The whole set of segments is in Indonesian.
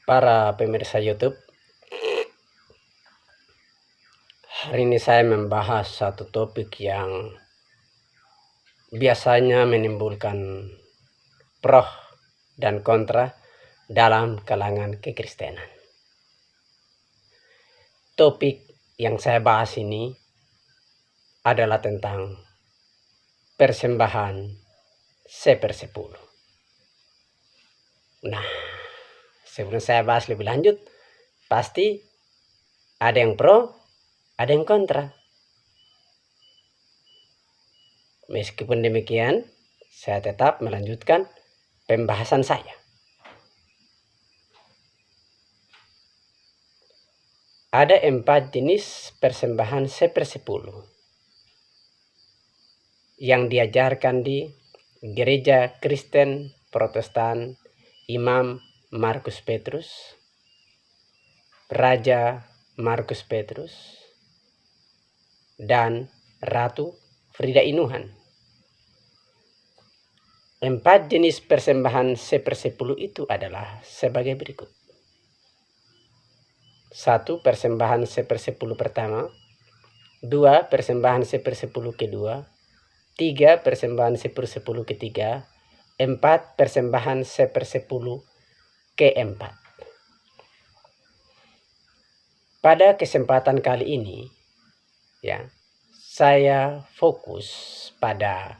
Para pemirsa YouTube, hari ini saya membahas satu topik yang biasanya menimbulkan pro dan kontra dalam kalangan kekristenan. Topik yang saya bahas ini adalah tentang persembahan 1/10. Nah, sebelum saya bahas lebih lanjut, pasti ada yang pro, ada yang kontra. Meskipun demikian, saya tetap melanjutkan pembahasan saya. Ada 4 jenis persembahan 1/10 yang diajarkan di Gereja Kristen Protestan Imam Markus Petrus, Raja Markus Petrus, dan Ratu Frida Inuhan. 4 jenis persembahan 1/10 itu adalah sebagai berikut. 1. Persembahan 1/10 pertama. 2. Persembahan 1/10 kedua. 3. Persembahan 1/10 ketiga. 4. Persembahan 1/10 keempat. Pada kesempatan kali ini, saya fokus pada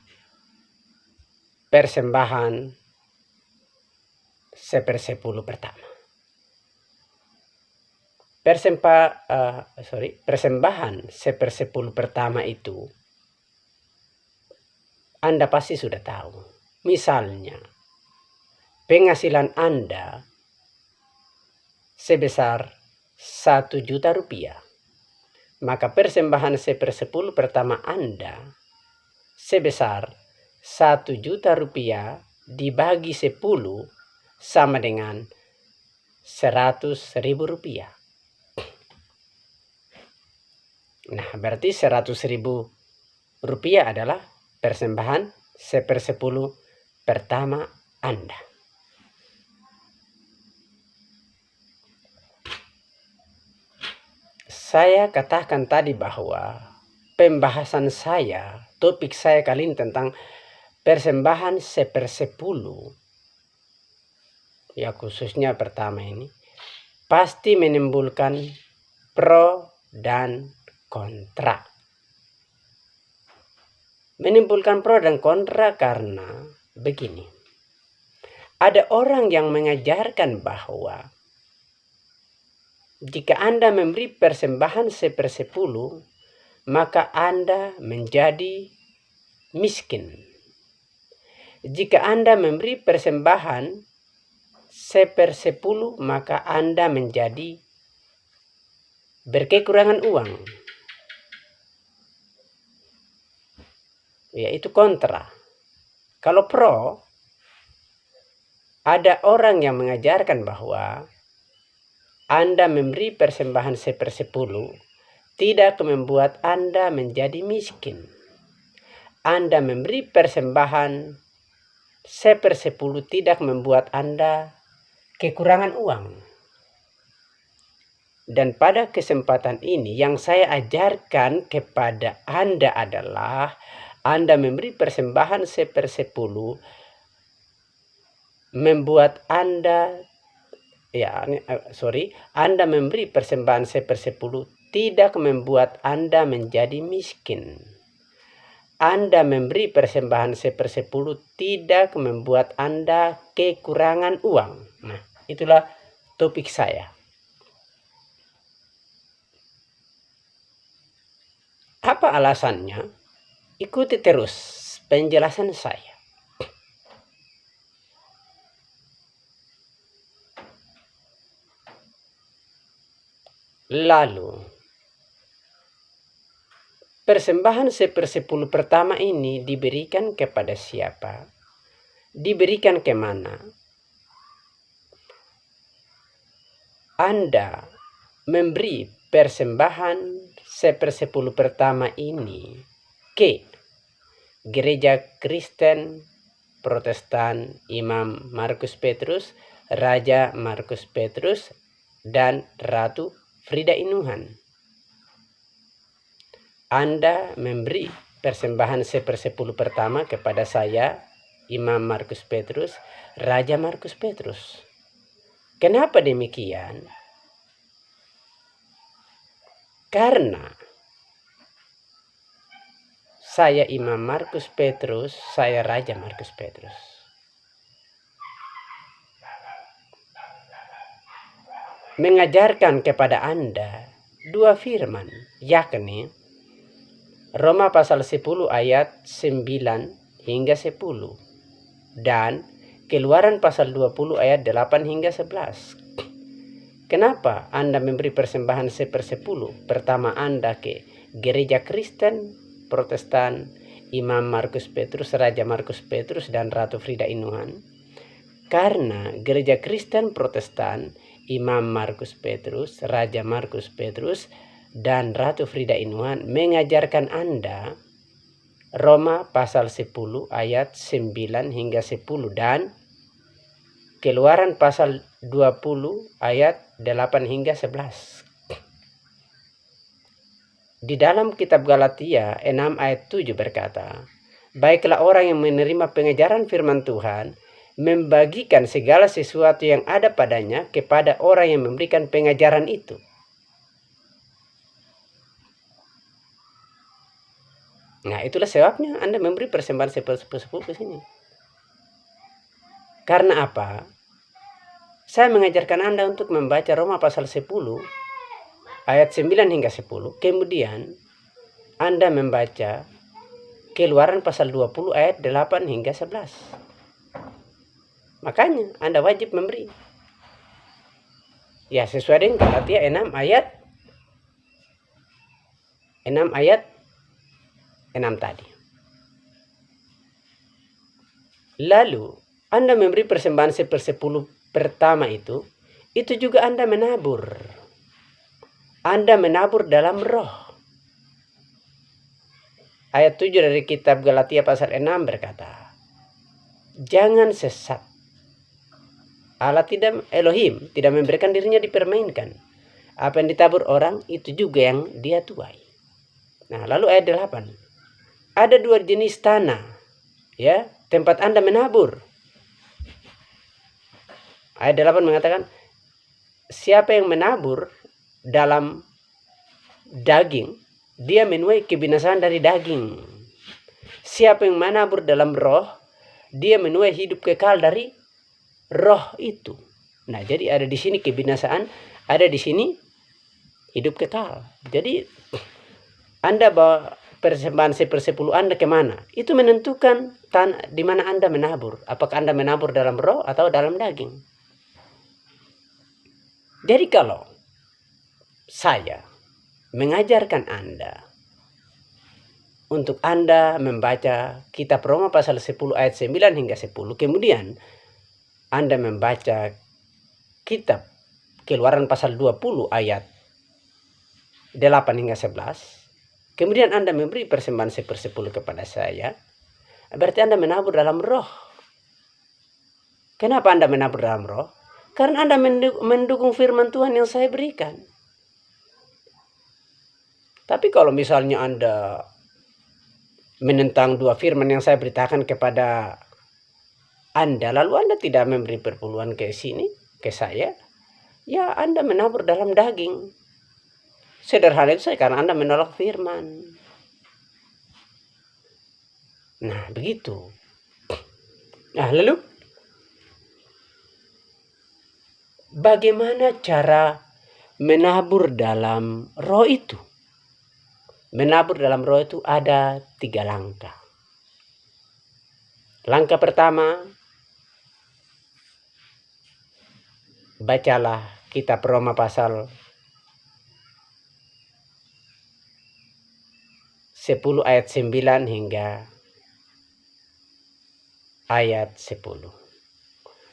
persembahan 1/10 pertama. Persembahan 1/10 pertama itu Anda pasti sudah tahu. Misalnya, penghasilan Anda sebesar 1 juta rupiah, maka persembahan 1/10 pertama Anda sebesar 1 juta rupiah dibagi 10 sama dengan 100.000 rupiah. Nah, berarti 100.000 rupiah adalah persembahan 1/10 pertama Anda. Saya katakan tadi bahwa pembahasan saya, topik saya kali ini tentang persembahan 1/10, khususnya pertama ini, pasti menimbulkan pro dan kontra. Menimbulkan pro dan kontra karena begini. Ada orang yang mengajarkan bahwa jika Anda memberi persembahan 1/10, maka Anda menjadi miskin. Jika Anda memberi persembahan 1/10, maka Anda menjadi berkekurangan uang. Itu kontra. Kalau pro, ada orang yang mengajarkan bahwa Anda memberi persembahan 1/10 tidak membuat Anda menjadi miskin. Anda memberi persembahan 1/10 tidak membuat Anda kekurangan uang. Dan pada kesempatan ini yang saya ajarkan kepada Anda adalah Anda memberi persembahan 1/10 membuat Anda Anda memberi persembahan 1/10 tidak membuat Anda menjadi miskin. Anda memberi persembahan 1/10 tidak membuat Anda kekurangan uang. Nah, itulah topik saya. Apa alasannya? Ikuti terus penjelasan saya. Lalu, persembahan 1/10 pertama ini diberikan kepada siapa? Diberikan kemana? Anda memberi persembahan 1/10 pertama ini ke Gereja Kristen Protestan Imam Markus Petrus, Raja Markus Petrus, dan Ratu Frida Inuhan. Anda memberi persembahan 1/10 pertama kepada saya, Imam Markus Petrus, Raja Markus Petrus. Kenapa demikian? Karena saya Imam Markus Petrus, saya Raja Markus Petrus. Mengajarkan kepada Anda dua firman, yakni Roma pasal 10 ayat 9 hingga 10 dan Keluaran pasal 20 ayat 8 hingga 11. Kenapa Anda memberi persembahan 1/10 pertama Anda ke gereja Kristen, Protestan, Imam Markus Petrus, Raja Markus Petrus, dan Ratu Frida Inuhan? Karena gereja Kristen, Protestan, Imam Markus Petrus, Raja Markus Petrus, dan Ratu Frida Inuhan mengajarkan Anda Roma pasal 10 ayat 9 hingga 10 dan Keluaran pasal 20 ayat 8 hingga 11. Di dalam kitab Galatia 6 ayat 7 berkata, "Baiklah orang yang menerima pengajaran firman Tuhan membagikan segala sesuatu yang ada padanya kepada orang yang memberikan pengajaran itu." Nah, itulah sebabnya Anda memberi persembahan 1/10 ke sini. Karena apa? Saya mengajarkan Anda untuk membaca Roma pasal 10 ayat 9 hingga 10. Kemudian Anda membaca Keluaran pasal 20 ayat 8 hingga 11. Makanya Anda wajib memberi. Ya, sesuai dengan Galatia 6 ayat 6 tadi. Lalu Anda memberi persembahan 1/10 pertama itu juga Anda menabur. Anda menabur dalam roh. Ayat 7 dari kitab Galatia pasal 6 berkata, "Jangan sesat. Elohim tidak memberikan dirinya dipermainkan. Apa yang ditabur orang itu juga yang dia tuai." Nah, lalu ayat 8. Ada dua jenis tanah, ya, tempat Anda menabur. Ayat 8 mengatakan, siapa yang menabur dalam daging, dia menuai kebinasaan dari daging. Siapa yang menabur dalam roh, dia menuai hidup kekal dari roh itu. Nah, jadi ada di sini kebinasaan, ada di sini hidup kekal. Jadi Anda bawa persembahan 1/10 Anda kemana? Itu menentukan tanah di mana Anda menabur. Apakah Anda menabur dalam roh atau dalam daging? Jadi kalau saya mengajarkan Anda untuk Anda membaca kitab Roma pasal 10 ayat 9 hingga 10, kemudian Anda membaca kitab Keluaran pasal 20 ayat 8 hingga 11, kemudian Anda memberi persembahan 1/10 kepada saya, berarti Anda menabur dalam roh. Kenapa Anda menabur dalam roh? Karena Anda mendukung firman Tuhan yang saya berikan. Tapi kalau misalnya Anda menentang dua firman yang saya beritakan kepada Anda, lalu Anda tidak memberi perpuluhan ke sini, ke saya, ya Anda menabur dalam daging. Sederhana itu saja, karena Anda menolak firman. Nah, begitu. Nah, lalu bagaimana cara menabur dalam roh itu? Menabur dalam roh itu ada 3 langkah. Langkah pertama, bacalah kitab Roma pasal 10 ayat 9 hingga ayat 10.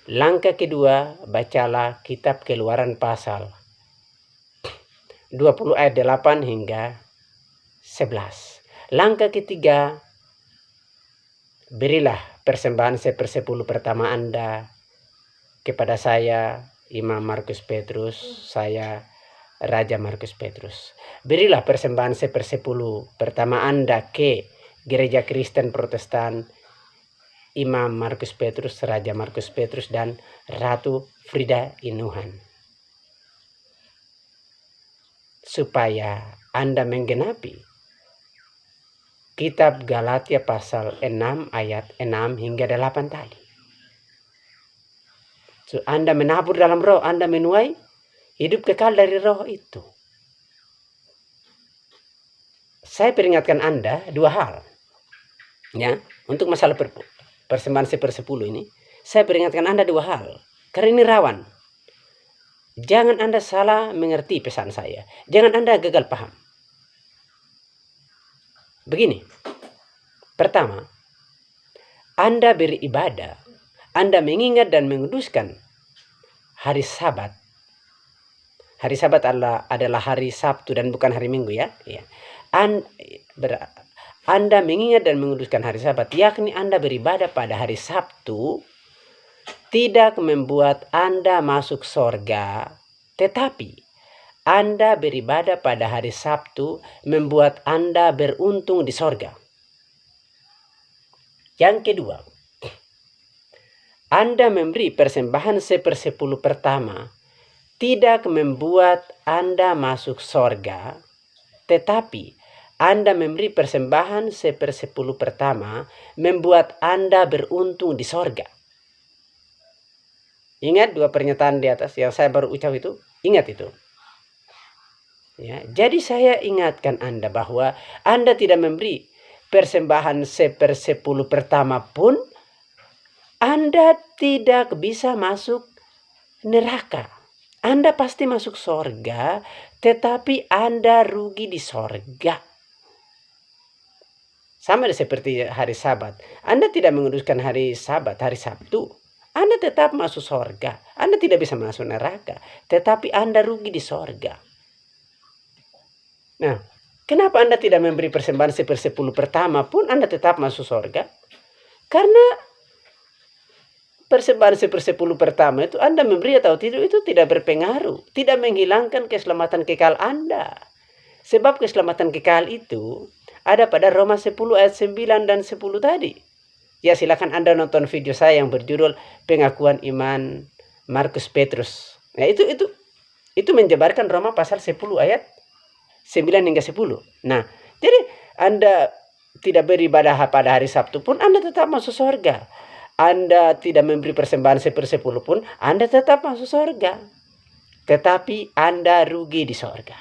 Langkah kedua, bacalah kitab Keluaran pasal 20 ayat 8 hingga 11. Langkah ketiga, berilah persembahan 1/10 pertama Anda kepada saya Imam Markus Petrus, saya Raja Markus Petrus. Berilah persembahan 1/10 pertama Anda ke Gereja Kristen Protestan Imam Markus Petrus, Raja Markus Petrus, dan Ratu Frida Inuhan, supaya Anda menggenapi kitab Galatia pasal 6 ayat 6 hingga 8 tadi. So, Anda menabur dalam roh, Anda menuai hidup kekal dari roh itu. Saya peringatkan Anda dua hal. Ya, untuk masalah persembahan 1/10 ini, saya peringatkan Anda dua hal. Karena ini rawan. Jangan Anda salah mengerti pesan saya. Jangan Anda gagal paham. Begini. Pertama, Anda beribadah, Anda mengingat dan menguduskan hari Sabat. Hari Sabat adalah hari Sabtu dan bukan hari Minggu, ya. Anda mengingat dan menguduskan hari Sabat, yakni Anda beribadah pada hari Sabtu, tidak membuat Anda masuk sorga, tetapi Anda beribadah pada hari Sabtu membuat Anda beruntung di sorga. Yang kedua, Anda memberi persembahan 1/10 pertama tidak membuat Anda masuk sorga, tetapi Anda memberi persembahan 1/10 pertama membuat Anda beruntung di sorga. Ingat dua pernyataan di atas yang saya baru ucap itu? Ingat itu. Ya, jadi saya ingatkan Anda bahwa Anda tidak memberi persembahan 1/10 pertama pun Anda tidak bisa masuk neraka. Anda pasti masuk sorga, tetapi Anda rugi di sorga. Sama seperti hari Sabat. Anda tidak menguduskan hari Sabat, hari Sabtu, Anda tetap masuk sorga. Anda tidak bisa masuk neraka, tetapi Anda rugi di sorga. Nah, kenapa Anda tidak memberi persembahan 1/10 pertama pun Anda tetap masuk sorga? Karena persembahan 1/10 pertama itu Anda memberi atau tidak itu tidak berpengaruh, tidak menghilangkan keselamatan kekal Anda. Sebab keselamatan kekal itu ada pada Roma 10 ayat 9 dan 10 tadi. Ya, silakan Anda nonton video saya yang berjudul Pengakuan Iman Markus Petrus. Nah, itu menjabarkan Roma pasal 10 ayat 9 hingga 10. Nah, jadi Anda tidak beribadah pada hari Sabtu pun Anda tetap masuk surga. Anda tidak memberi persembahan 1/10 pun Anda tetap masuk surga. Tetapi Anda rugi di surga.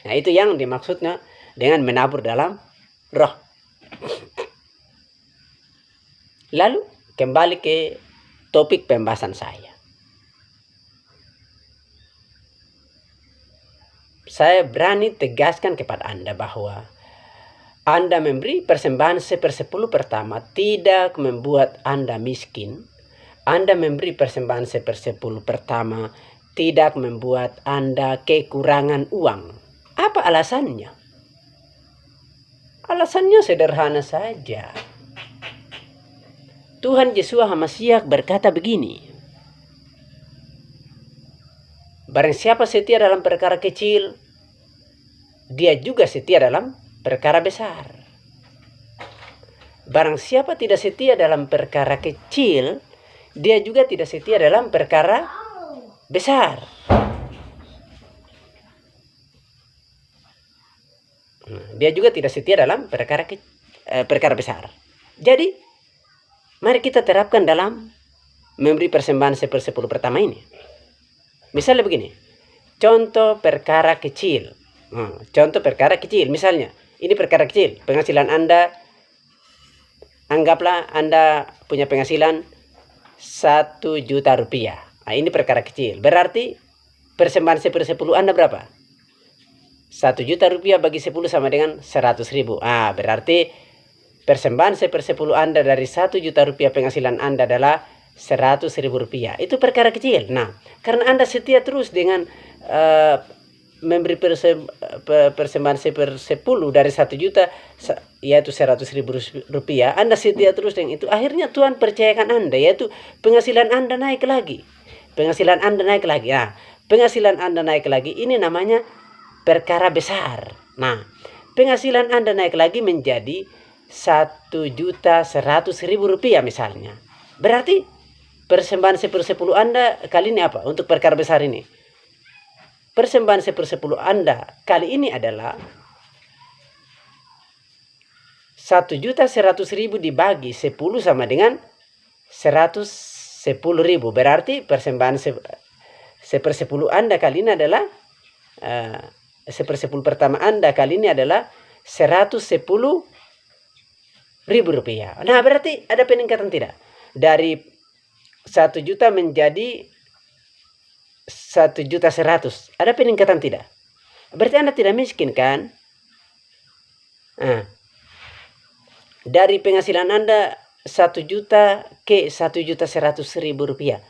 Nah, itu yang dimaksudnya dengan menabur dalam roh. Lalu kembali ke topik pembahasan saya. Saya berani tegaskan kepada Anda bahwa Anda memberi persembahan 1/10 pertama tidak membuat Anda miskin. Anda memberi persembahan 1/10 pertama tidak membuat Anda kekurangan uang. Apa alasannya? Alasannya sederhana saja. Tuhan Yesus HaMasyiah berkata begini, barang siapa setia dalam perkara kecil, dia juga setia dalam perkara besar. Barang siapa tidak setia dalam perkara kecil, dia juga tidak setia dalam perkara besar. Dia juga tidak setia dalam perkara besar. Jadi, mari kita terapkan dalam memberi persembahan 1/10 pertama ini. Misalnya begini, contoh perkara kecil. Contoh perkara kecil, misalnya, ini perkara kecil, penghasilan Anda, anggaplah Anda punya penghasilan 1 juta rupiah. Nah, ini perkara kecil. Berarti persembahan 1/10 Anda berapa? 1 juta rupiah bagi 10 sama dengan 100.000. Berarti persembahan 1/10 Anda dari 1 juta rupiah penghasilan Anda adalah 100.000 rupiah. Itu perkara kecil. Nah, karena Anda setia terus dengan memberi persembahan 1/10 dari 1 juta, yaitu 100.000 rupiah, Anda setia terus dengan itu, akhirnya Tuhan percayakan Anda, yaitu penghasilan Anda naik lagi. Penghasilan Anda naik lagi. Nah, penghasilan Anda naik lagi, ini namanya perkara besar. Nah, penghasilan Anda naik lagi menjadi 1.100.000 rupiah misalnya. Berarti persembahan 1/10 Anda kali ini apa? Untuk perkara besar ini. Persembahan 1/10 Anda kali ini adalah 1.100.000 dibagi 10 sama dengan 110.000. Berarti persembahan 1/10 Anda kali ini adalah 1/10 pertama Anda kali ini adalah 110.000 rupiah. Nah, berarti ada peningkatan tidak? Dari 1 juta menjadi 1.100.000. Ada peningkatan tidak? Berarti Anda tidak miskin kan? Nah, dari penghasilan Anda 1 juta ke 1.100.000 rupiah,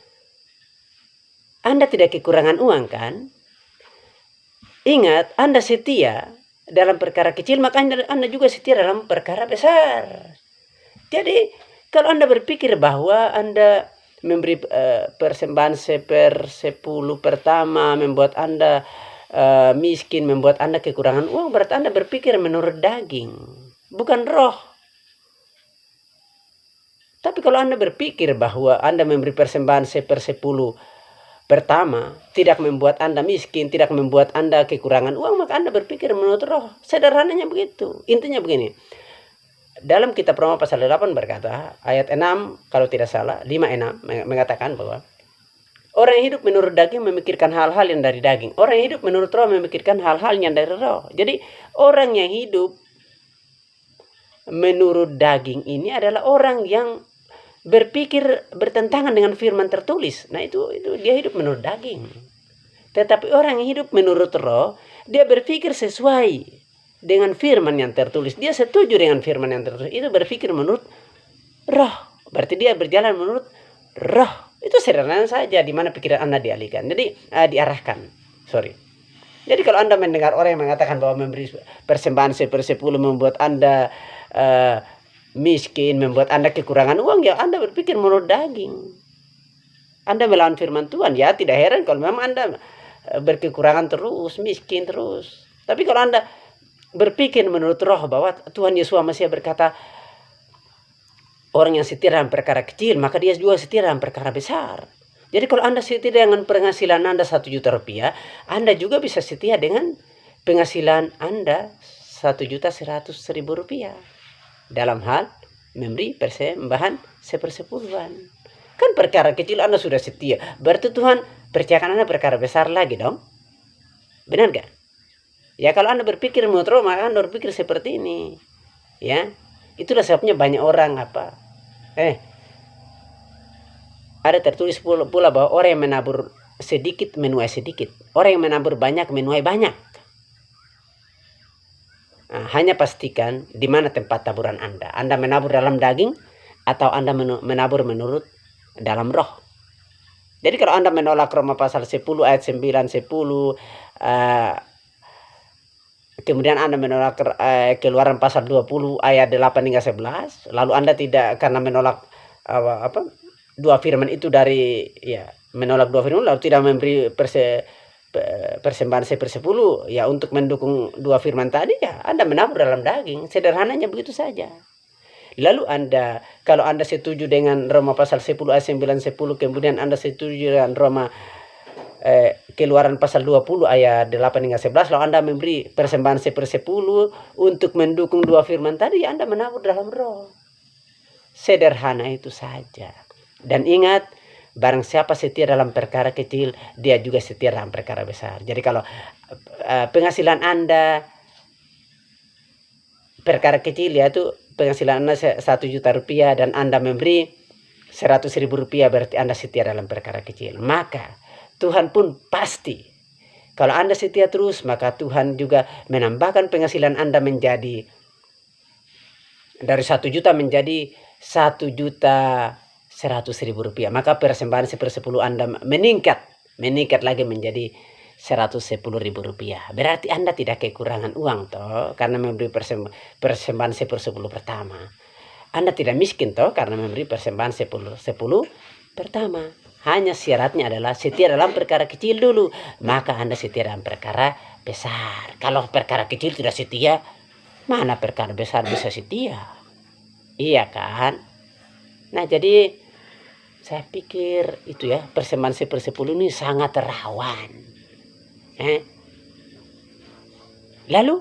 Anda tidak kekurangan uang kan? Ingat, Anda setia dalam perkara kecil, maka Anda juga setia dalam perkara besar. Jadi kalau Anda berpikir bahwa Anda memberi persembahan 1/10 pertama membuat Anda miskin, membuat Anda kekurangan uang, berarti Anda berpikir menurut daging, bukan roh. Tapi kalau Anda berpikir bahwa Anda memberi persembahan 1/10 pertama tidak membuat Anda miskin, tidak membuat Anda kekurangan uang, maka Anda berpikir menurut roh. Sederhananya begitu. Intinya begini. Dalam kitab Roma pasal 8 berkata, ayat 6 kalau tidak salah, 5:6 mengatakan bahwa orang yang hidup menurut daging memikirkan hal-hal yang dari daging. Orang yang hidup menurut roh memikirkan hal-hal yang dari roh. Jadi orang yang hidup menurut daging ini adalah orang yang berpikir bertentangan dengan firman tertulis. Nah, itu dia hidup menurut daging. Tetapi orang yang hidup menurut roh, dia berpikir sesuai dengan firman yang tertulis. Dia setuju dengan firman yang tertulis. Itu berpikir menurut roh. Berarti dia berjalan menurut roh. Itu sederhana saja di mana pikiran Anda dialihkan. Jadi diarahkan. Jadi kalau Anda mendengar orang yang mengatakan bahwa memberi persembahan 1/10 membuat Anda miskin, membuat Anda kekurangan uang, ya Anda berpikir menurut daging. Anda melawan firman Tuhan, ya tidak heran kalau memang Anda berkekurangan terus, miskin terus. Tapi kalau Anda berpikir menurut roh bahwa Tuhan Yesus Mesias berkata, orang yang setia dalam perkara kecil, maka dia juga setia dalam perkara besar. Jadi kalau Anda setia dengan penghasilan Anda 1 juta rupiah, Anda juga bisa setia dengan penghasilan Anda 1.100.000 rupiah. Dalam hal memberi persembahan 1/10. Kan perkara kecil Anda sudah setia. Berarti Tuhan percayakan Anda perkara besar lagi dong. Benar gak? Ya kalau Anda berpikir menurut roh, maka Anda berpikir seperti ini. Ya, itulah sebabnya banyak orang ada tertulis pula bahwa orang yang menabur sedikit menuai sedikit. Orang yang menabur banyak menuai banyak. Nah, hanya pastikan di mana tempat taburan Anda. Anda menabur dalam daging atau Anda menabur menurut dalam roh. Jadi kalau Anda menolak Roma pasal 10 ayat 9, 10, kemudian Anda menolak Keluaran pasal 20 ayat 8 hingga 11, lalu Anda tidak karena menolak dua firman itu menolak dua firman lalu tidak memberi persembahan 1/10 ya untuk mendukung dua firman tadi, ya Anda menabur dalam daging. Sederhananya begitu saja. Lalu Anda, kalau Anda setuju dengan Roma pasal 10 ayat 9, 10, kemudian Anda setuju dengan Roma Keluaran pasal 20 ayat 8 hingga 11, lalu Anda memberi persembahan 1/10 untuk mendukung dua firman tadi, ya Anda menabur dalam roh. Sederhana itu saja. Dan ingat, barang siapa setia dalam perkara kecil, dia juga setia dalam perkara besar. Jadi kalau penghasilan Anda perkara kecil, yaitu penghasilan Anda 1 juta rupiah dan Anda memberi 100.000 rupiah, berarti Anda setia dalam perkara kecil. Maka Tuhan pun pasti, kalau Anda setia terus, maka Tuhan juga menambahkan penghasilan Anda menjadi dari 1 juta menjadi 1.100.000 rupiah. Maka persembahan 1/10 Anda meningkat lagi menjadi Rp110.000. Berarti Anda tidak kekurangan uang toh karena memberi persembahan 10 pertama. Anda tidak miskin toh karena memberi persembahan 10 pertama. Hanya syaratnya adalah setia dalam perkara kecil dulu, maka Anda setia dalam perkara besar. Kalau perkara kecil tidak setia, mana perkara besar bisa setia? Iya kan? Nah, jadi saya pikir itu ya, persembahan 10 ini sangat rawan. Lalu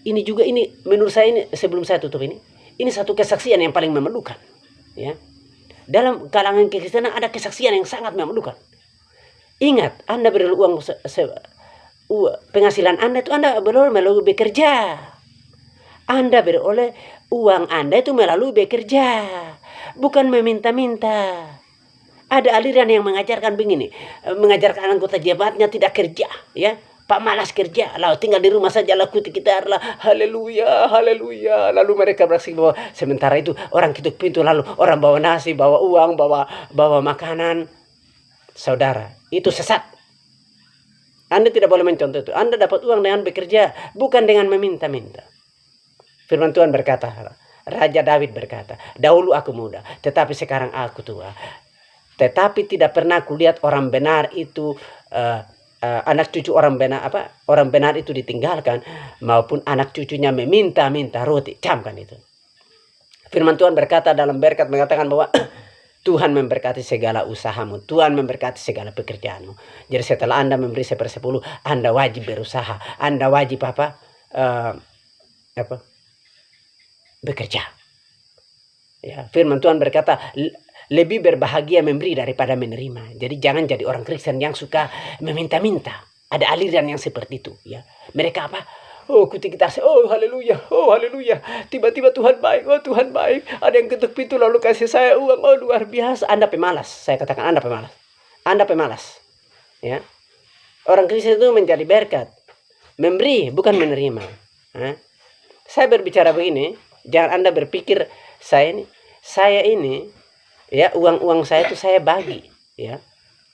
ini juga, ini menurut saya, ini sebelum saya tutup ini satu kesaksian yang paling memerlukan, ya. Dalam kalangan kekristenan ada kesaksian yang sangat memalukan. Ingat, Anda beri uang penghasilan Anda itu Anda melalui bekerja. Anda beroleh uang Anda itu melalui bekerja, bukan meminta-minta. Ada aliran yang mengajarkan begini, mengajarkan anggota jemaatnya tidak kerja, ya. Pak malas kerja, lalu tinggal di rumah saja, laku gitar lah, haleluya, haleluya. Lalu mereka beraksi bahwa sementara itu orang ketuk pintu, lalu orang bawa nasi, bawa uang, bawa makanan. Saudara, itu sesat. Anda tidak boleh mencontoh itu. Anda dapat uang dengan bekerja, bukan dengan meminta-minta. Firman Tuhan berkata, Raja Daud berkata, dahulu aku muda, tetapi sekarang aku tua. Tetapi tidak pernah kulihat orang benar itu anak cucu orang benar itu ditinggalkan, maupun anak cucunya meminta-minta roti. Camkan itu. Firman Tuhan berkata dalam berkat, mengatakan bahwa Tuhan memberkati segala usahamu, Tuhan memberkati segala pekerjaanmu. Jadi setelah Anda memberi 1/10, Anda wajib berusaha, Anda wajib bekerja. Ya, firman Tuhan berkata, lebih berbahagia memberi daripada menerima. Jadi jangan jadi orang Kristen yang suka meminta-minta. Ada aliran yang seperti itu, ya. Mereka Oh, ketuk gitar, oh haleluya, oh haleluya. Tiba-tiba Tuhan baik, oh Tuhan baik. Ada yang ketuk pintu lalu kasih saya uang, oh luar biasa. Anda pemalas, saya katakan Anda pemalas. Anda pemalas. Ya. Orang Kristen itu menjadi berkat. Memberi, bukan menerima. Saya berbicara begini, jangan Anda berpikir saya ini ya, uang saya itu saya bagi, ya.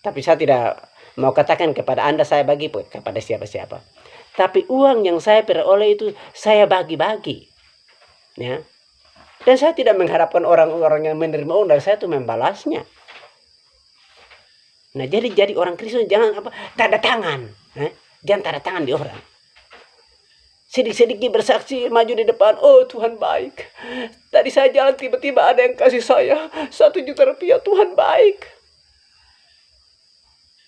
Tapi saya tidak mau katakan kepada Anda saya bagi kepada siapa-siapa. Tapi uang yang saya peroleh itu saya bagi-bagi, ya. Dan saya tidak mengharapkan orang-orang yang menerima uang dari saya itu membalasnya. Nah, jadi orang Kristen jangan tanda tangan, jangan tanda tangan di orang. Sedikit-sedikit bersaksi, maju di depan, oh Tuhan baik. Tadi saya jalan, tiba-tiba ada yang kasih saya 1 juta rupiah, Tuhan baik.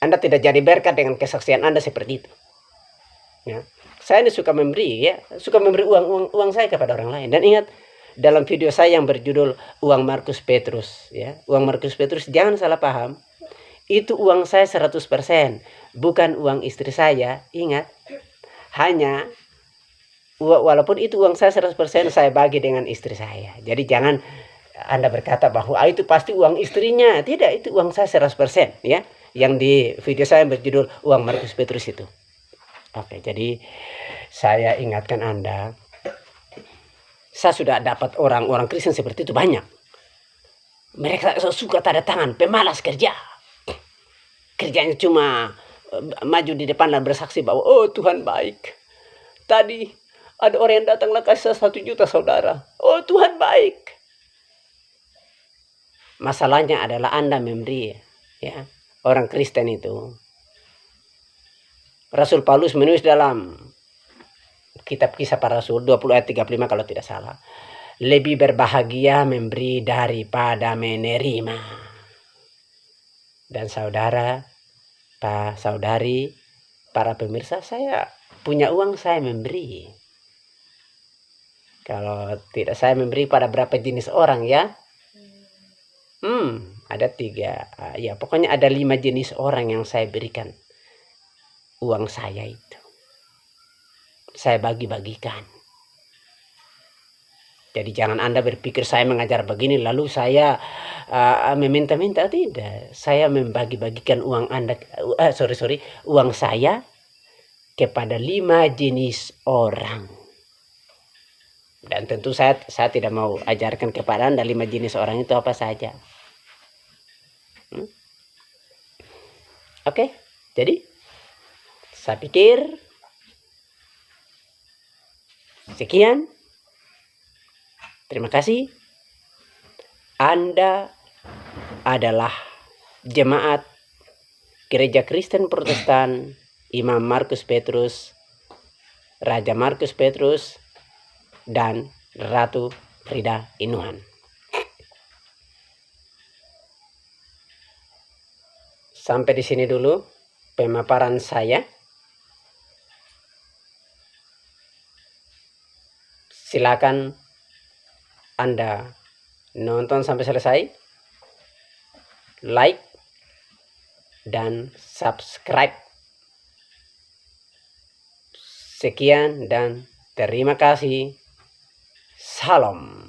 Anda tidak jadi berkat dengan kesaksian Anda seperti itu. Ya. Saya ini suka memberi, ya, suka memberi uang saya kepada orang lain. Dan ingat, dalam video saya yang berjudul Uang Markus Petrus, ya, uang Markus Petrus, jangan salah paham. Itu uang saya 100%, bukan uang istri saya. Ingat, hanya walaupun itu uang saya 100%, saya bagi dengan istri saya. Jadi jangan Anda berkata bahwa itu pasti uang istrinya. Tidak, itu uang saya 100%, ya. Yang di video saya yang berjudul Uang Markus Petrus itu. Oke, jadi saya ingatkan Anda, saya sudah dapat orang-orang Kristen seperti itu banyak. Mereka suka tanda tangan, pemalas kerja. Kerjanya cuma maju di depan dan bersaksi bahwa oh Tuhan baik. Tadi ada orang yang datanglah kasih 1 juta, saudara. Oh Tuhan baik. Masalahnya adalah Anda memberi, ya. Orang Kristen itu. Rasul Paulus menulis dalam kitab Kisah Para Rasul 20 ayat 35 kalau tidak salah. Lebih berbahagia memberi daripada menerima. Dan saudara, Pak, saudari, para pemirsa, saya punya uang, saya memberi. Kalau tidak, saya memberi pada berapa jenis orang, ya? Ada 3. Ya, pokoknya ada 5 jenis orang yang saya berikan uang saya itu. Saya bagi-bagikan. Jadi jangan Anda berpikir saya mengajar begini lalu saya meminta-minta. Tidak. Saya membagi-bagikan uang Anda, uang saya kepada 5 jenis orang. Dan tentu saya tidak mau ajarkan kepada Anda 5 jenis orang itu apa saja. Oke? Jadi, saya pikir sekian. Terima kasih. Anda adalah jemaat Gereja Kristen Protestan Imam Markus Petrus, Raja Markus Petrus, dan Ratu Frida Inuhan. Sampai di sini dulu pemaparan saya. Silakan Anda nonton sampai selesai, like, dan subscribe. Sekian dan terima kasih. Salam.